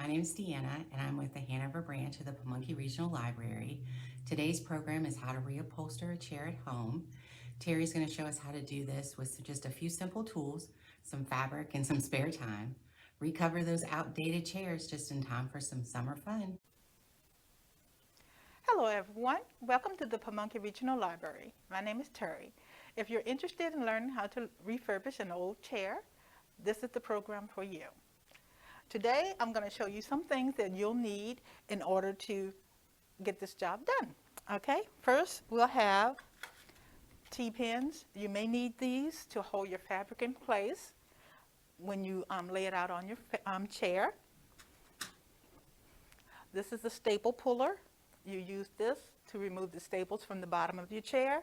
My name is Deanna, and I'm with the Hanover branch of the Pamunkey Regional Library. Today's program is how to reupholster a chair at home. Terry's going to show us how to do this with just a few simple tools, some fabric, and some spare time. Recover those outdated chairs just in time for some summer fun. Hello everyone, welcome to the Pamunkey Regional Library. My name is Terry. If you're interested in learning how to refurbish an old chair, this is the program for you. Today I'm going to show you some things that you'll need in order to get this job done. Okay, first we'll have T-pins. You may need these to hold your fabric in place when you lay it out on your chair. This is a staple puller. You use this to remove the staples from the bottom of your chair.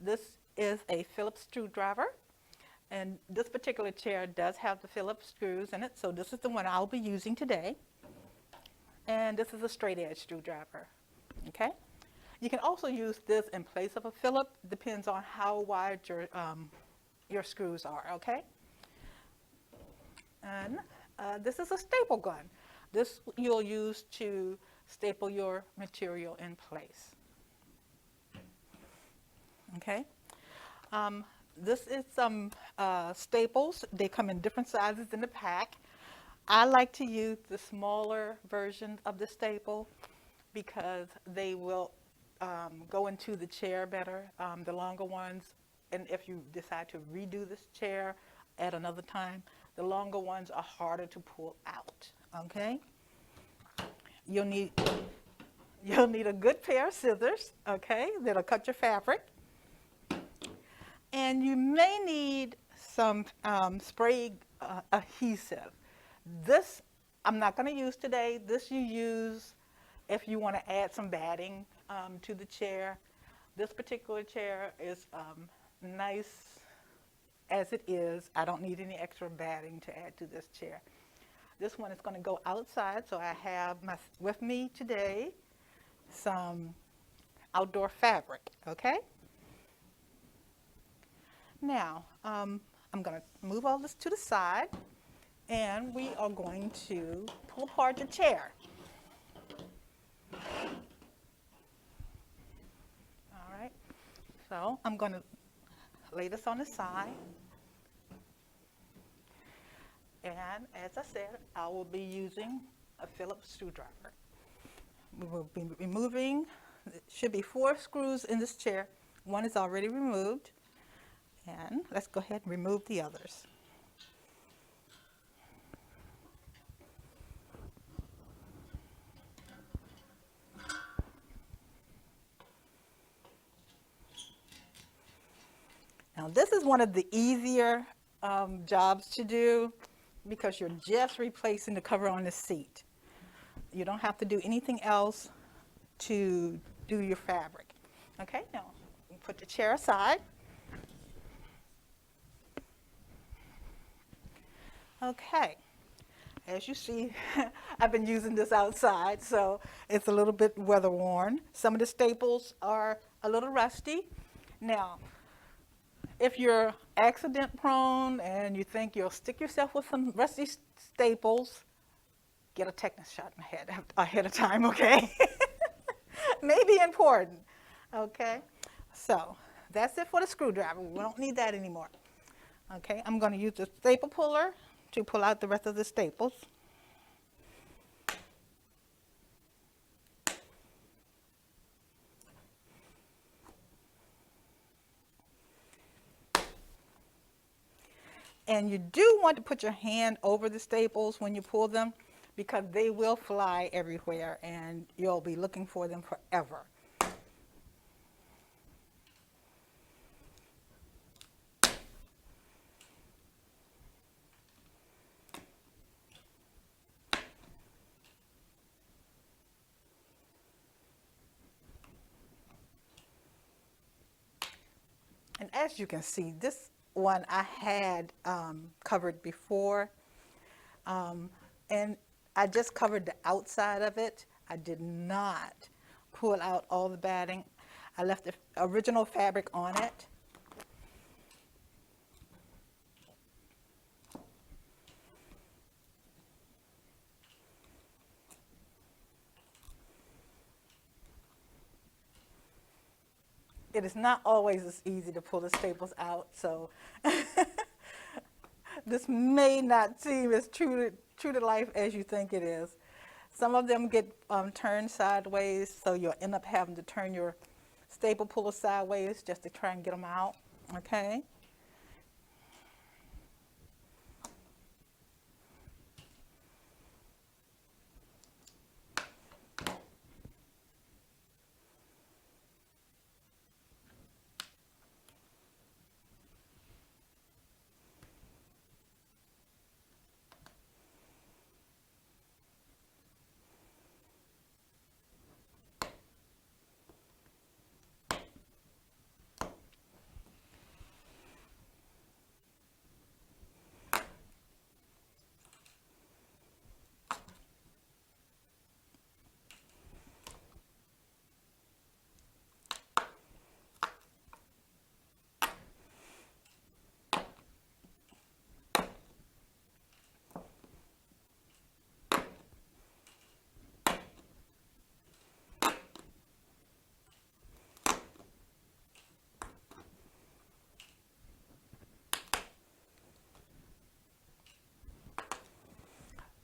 This is a Phillips screwdriver, and this particular chair does have the Phillips screws in it, so this is the one I'll be using today. And this is a straight edge screwdriver, okay? You can also use this in place of a Phillips, depends on how wide your screws are, okay? And this is a staple gun. This you'll use to staple your material in place. Okay. This is some staples. They come in different sizes in the pack. I like to use the smaller version of the staple because they will go into the chair better. The longer ones, and if you decide to redo this chair at another time, the longer ones are harder to pull out. Okay, you'll need a good pair of scissors, okay, that'll cut your fabric. And you may need some spray adhesive. This I'm not going to use today. This you use if you want to add some batting to the chair. This particular chair is nice as it is. I don't need any extra batting to add to this chair. This one is going to go outside, so I have with me today some outdoor fabric, okay? Now, I'm going to move all this to the side, and we are going to pull apart the chair. All right, so I'm going to lay this on the side. And as I said, I will be using a Phillips screwdriver. We will be removing, it should be 4 screws in this chair. One is already removed. And let's go ahead and remove the others. Now this is one of the easier jobs to do, because you're just replacing the cover on the seat. You don't have to do anything else to do your fabric. Okay, now put the chair aside. Okay, as you see, I've been using this outside, so it's a little bit weather worn. Some of the staples are a little rusty. Now, if you're accident prone and you think you'll stick yourself with some rusty staples, get a tetanus shot ahead of time, okay? May be important, okay? So that's it for the screwdriver. We don't need that anymore. Okay, I'm going to use the staple puller to pull out the rest of the staples. And you do want to put your hand over the staples when you pull them, because they will fly everywhere and you'll be looking for them forever. And as you can see, this one I had covered before, and I just covered the outside of it. I did not pull out all the batting. I left the original fabric on it. it is not always as easy to pull the staples out, so this may not seem as true to life as you think it is. Some of them get turned sideways, so you'll end up having to turn your staple puller sideways just to try and get them out, okay?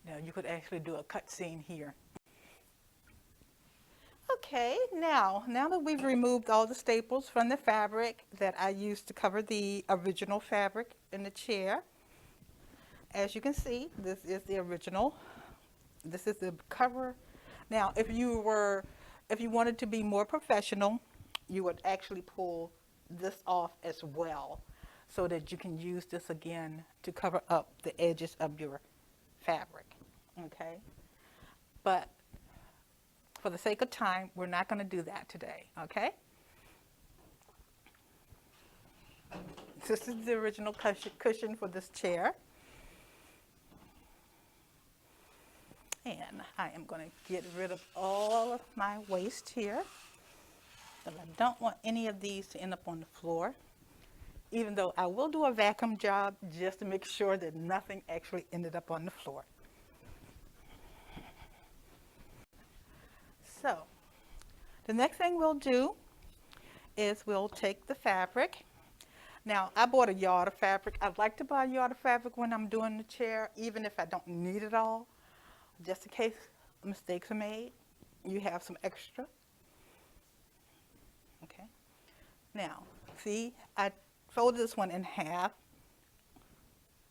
Now you could actually do a cut scene here. Okay, now that we've removed all the staples from the fabric that I used to cover the original fabric in the chair, as you can see, this is the original. This is the cover. Now, if you wanted to be more professional, you would actually pull this off as well so that you can use this again to cover up the edges of your fabric, okay? But for the sake of time, we're not going to do that today, okay? This is the original cushion for this chair. And I am going to get rid of all of my waste here. But I don't want any of these to end up on the floor, even though I will do a vacuum job just to make sure that nothing actually ended up on the floor. So the next thing we'll do is we'll take the fabric. Now, I bought a yard of fabric. I'd like to buy a yard of fabric when I'm doing the chair, even if I don't need it all, just in case mistakes are made. You have some extra. Okay. Now, see, I folded this one in half.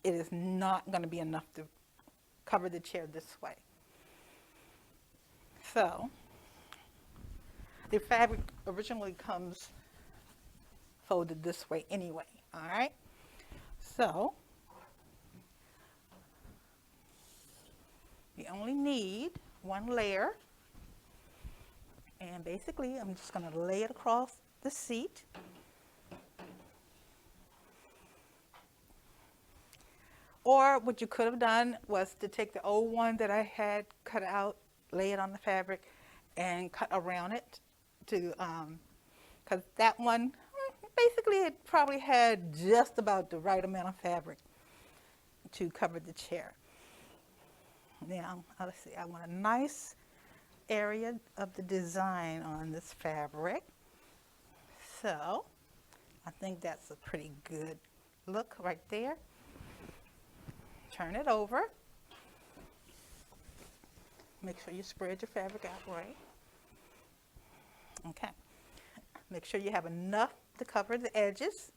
It is not going to be enough to cover the chair this way. So, the fabric originally comes folded this way anyway, all right? So, you only need one layer, and basically I'm just going to lay it across the seat. Or what you could have done was to take the old one that I had cut out, lay it on the fabric, and cut around it to, because that one, basically it probably had just about the right amount of fabric to cover the chair. Now, let's see, I want a nice area of the design on this fabric. So, I think that's a pretty good look right there. Turn it over. Make sure you spread your fabric out right. Okay. Make sure you have enough to cover the edges.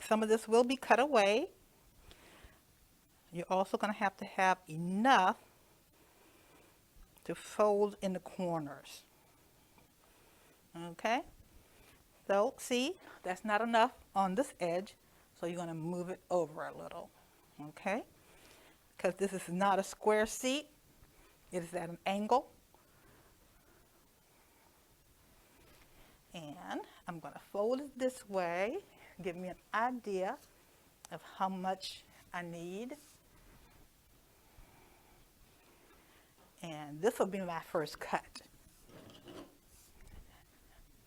Some of this will be cut away. You're also going to have enough to fold in the corners. Okay? So, see, that's not enough on this edge, so you're going to move it over a little. Okay? Because this is not a square seat. It is at an angle. And I'm going to fold it this way, give me an idea of how much I need. And this will be my first cut.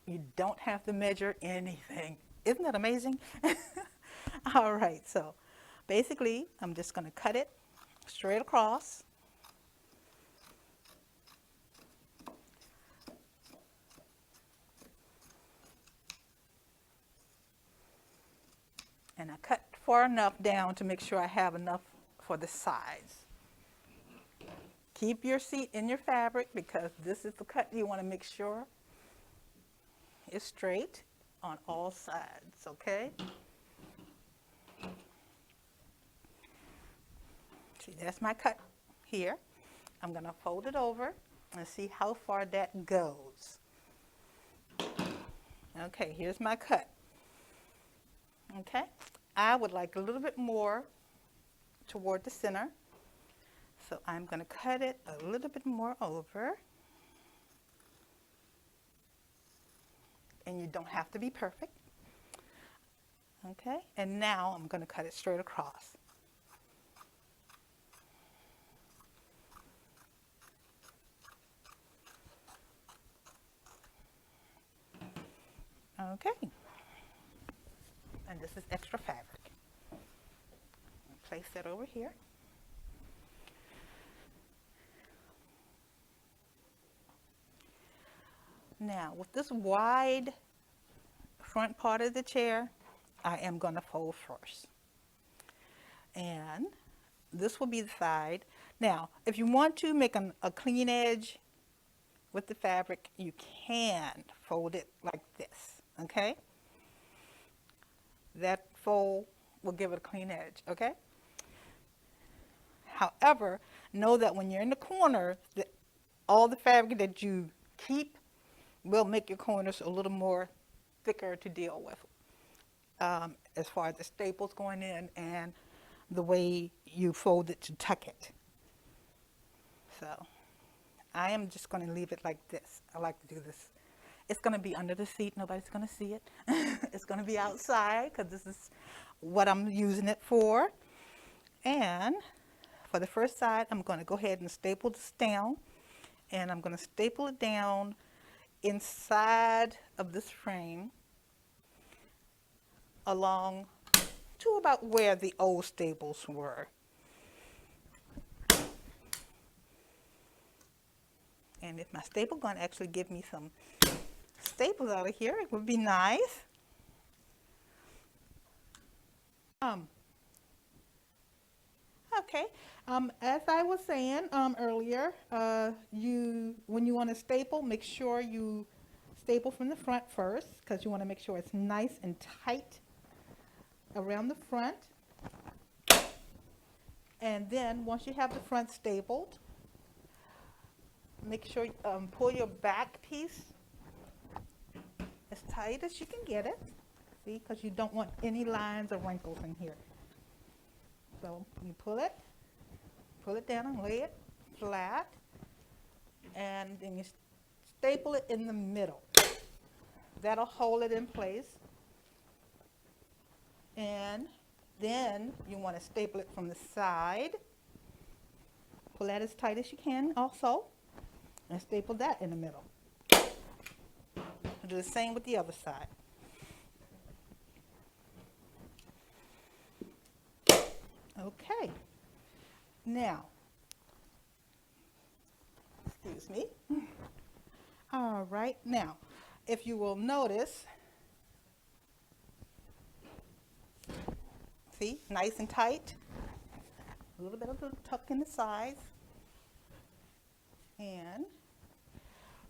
You don't have to measure anything. Isn't that amazing? All right, so basically I'm just going to cut it straight across. And I cut far enough down to make sure I have enough for the sides. Keep your seat in your fabric because this is the cut you want to make sure is straight on all sides, okay? See, that's my cut here. I'm going to fold it over and see how far that goes. Okay, here's my cut. Okay, I would like a little bit more toward the center. So I'm going to cut it a little bit more over. And you don't have to be perfect. Okay, and now I'm going to cut it straight across. Okay, and this is extra fabric. Place that over here. Now, with this wide front part of the chair, I am going to fold first. And this will be the side. Now, if you want to make a clean edge with the fabric, you can fold it like this, okay? That fold will give it a clean edge, okay? However, know that when you're in the corner, all the fabric that you keep will make your corners a little more thicker to deal with, as far as the staples going in and the way you fold it to tuck it. So I am just going to leave it like this. I like to do this. It's going to be under the seat. Nobody's going to see it. It's going to be outside because this is what I'm using it for. And for the first side, I'm going to go ahead and staple this down. And I'm going to staple it down inside of this frame along to about where the old staples were. And if my staple gun actually give me some staples out of here, it would be nice. Okay, as I was saying earlier, when you want to staple, make sure you staple from the front first because you want to make sure it's nice and tight around the front. And then once you have the front stapled, make sure you pull your back piece as tight as you can get it. See, because you don't want any lines or wrinkles in here. So you pull it down and lay it flat, and then you staple it in the middle. That'll hold it in place. And then you want to staple it from the side. Pull that as tight as you can also, and staple that in the middle. Do the same with the other side. Okay, now, excuse me. All right, now, if you will notice, see, nice and tight, a little bit of a tuck in the sides, and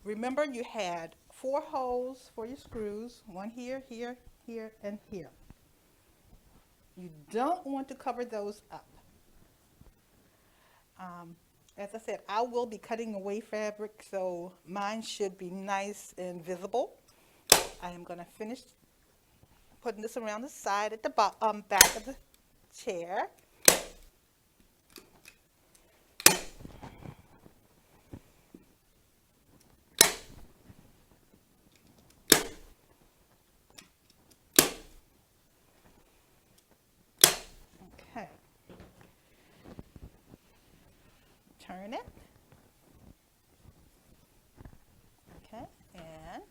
remember you had 4 holes for your screws, one here, here, here, and here. You don't want to cover those up. As I said, I will be cutting away fabric, so mine should be nice and visible. I am going to finish putting this around the side at the back of the chair. Okay. Turn it. Okay, and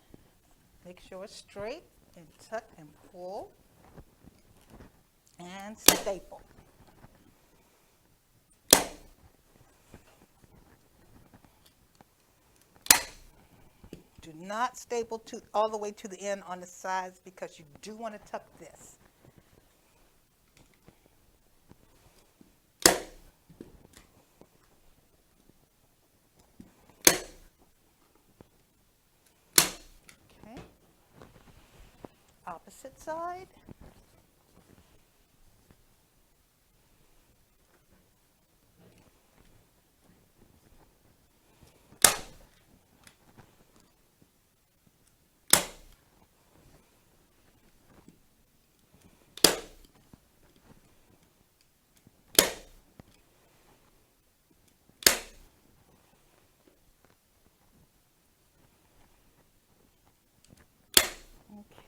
make sure it's straight and tuck and pull and staple. Do not staple all the way to the end on the sides because you do want to tuck this. Opposite side.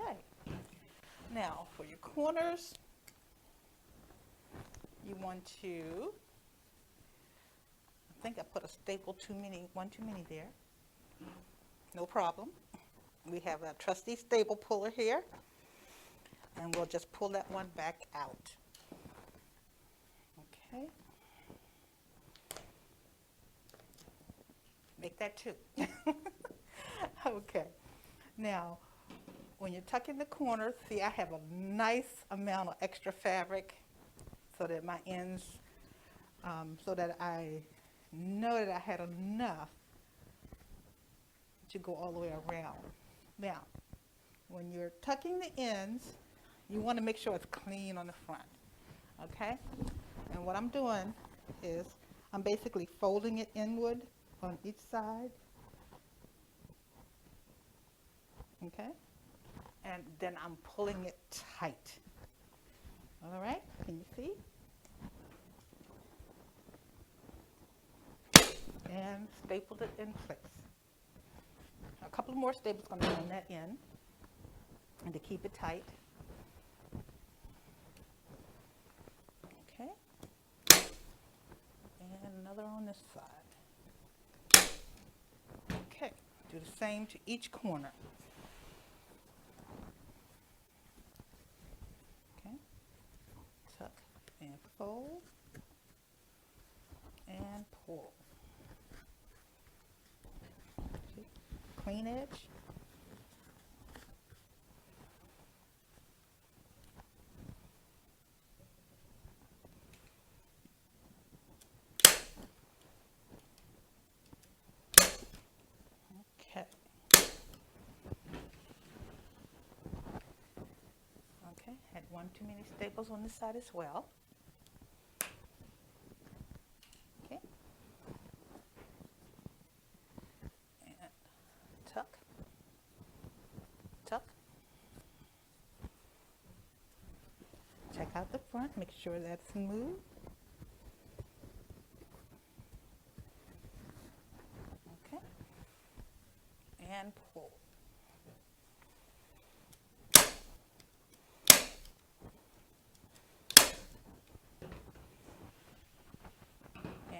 Okay. Now for your corners, you want to, I think I put a staple one too many there. No problem. We have a trusty staple puller here, and we'll just pull that one back out. Okay. Make that two. Okay. Now, when you're tucking the corners, see I have a nice amount of extra fabric so that my ends, so that I know that I had enough to go all the way around. Now, when you're tucking the ends, you want to make sure it's clean on the front, okay? And what I'm doing is I'm basically folding it inward on each side, okay? And then I'm pulling it tight. All right, can you see? And stapled it in place. A couple more staples going to go on that end, and to keep it tight. Okay. And another on this side. Okay, do the same to each corner. Okay, tuck and fold and pull. See? Clean edge. Okay. Okay, had one too many staples on this side as well. Okay. And tuck, tuck. Check out the front, make sure that's smooth. Okay. And pull.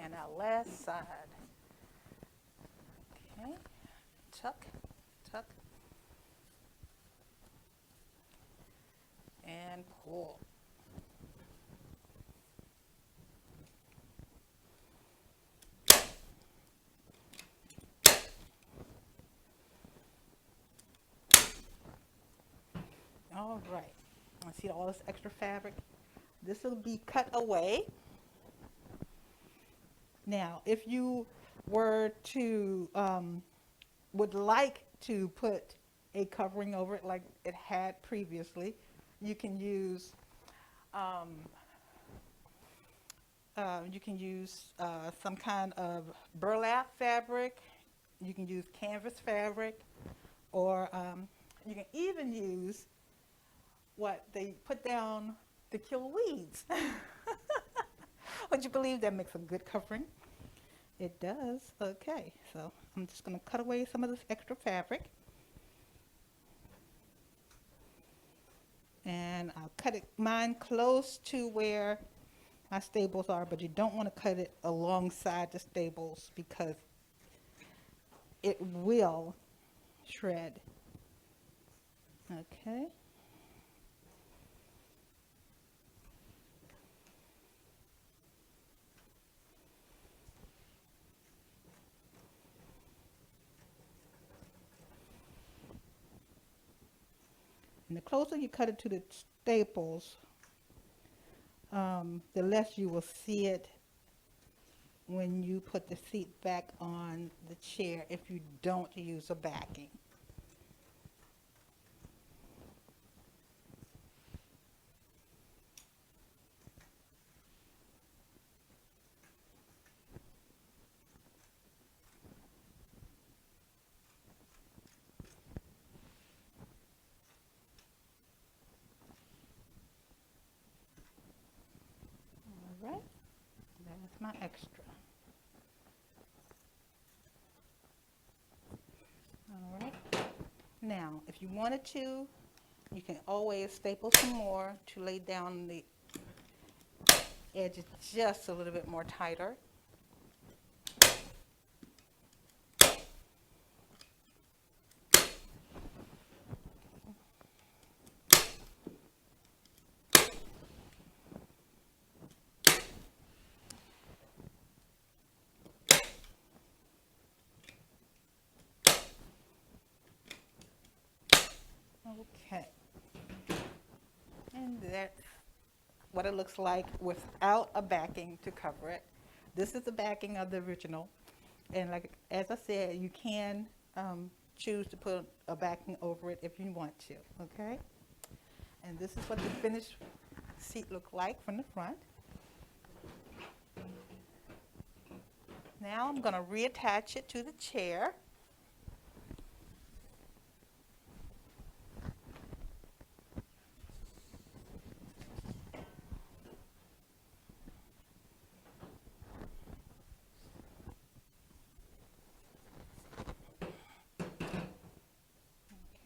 And our last side. Okay, tuck, tuck, and pull. All right, I see all this extra fabric. This will be cut away. Now, if you were to, would like to put a covering over it like it had previously, you can use, some kind of burlap fabric. You can use canvas fabric, or you can even use what they put down to kill weeds. Would you believe that makes a good covering? It does. Okay, so I'm just going to cut away some of this extra fabric. And I'll cut mine close to where my staples are, but you don't want to cut it alongside the staples because it will shred. Okay. And the closer you cut it to the staples, the less you will see it when you put the seat back on the chair if you don't use a backing. my extra. All right. Now, if you wanted to, you can always staple some more to lay down the edges just a little bit more tighter. Okay. And that's what it looks like without a backing to cover it. This is the backing of the original. And like, as I said, you can choose to put a backing over it if you want to, okay? And this is what the finished seat look like from the front. Now I'm gonna reattach it to the chair.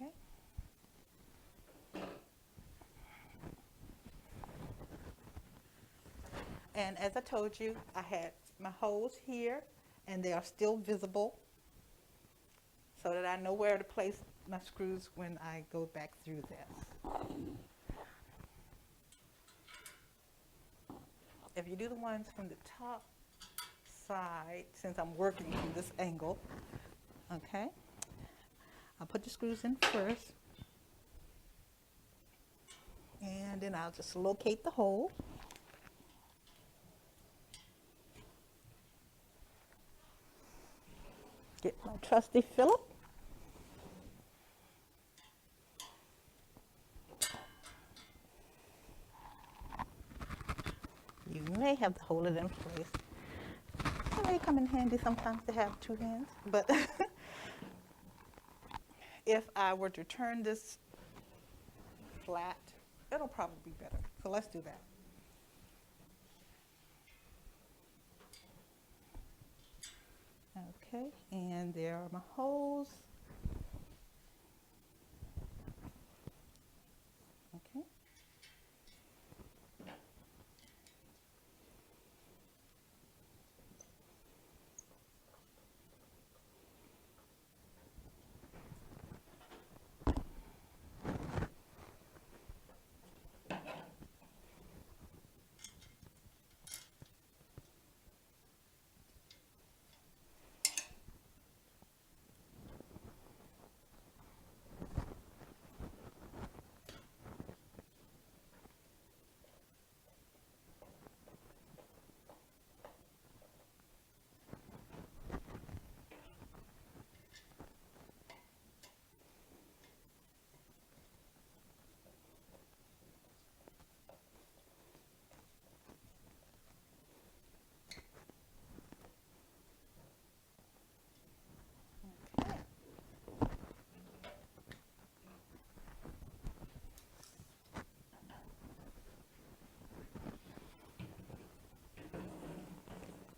Okay. And as I told you, I had my holes here, and they are still visible, so that I know where to place my screws when I go back through this. If you do the ones from the top side, since I'm working from this angle, okay, I'll put the screws in first, and then I'll just locate the hole. Get my trusty Phillip. You may have to hold it in place. It may come in handy sometimes to have two hands, but if I were to turn this flat, it'll probably be better. So let's do that. Okay, and there are my holes. Okay.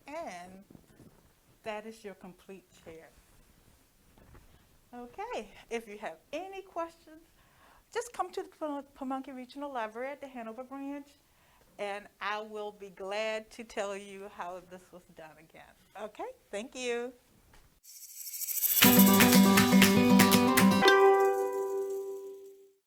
And that is your complete chair. Okay, if you have any questions, just come to the Pamunkey Regional Library at the Hanover branch, and I will be glad to tell you how this was done again. Okay, thank you.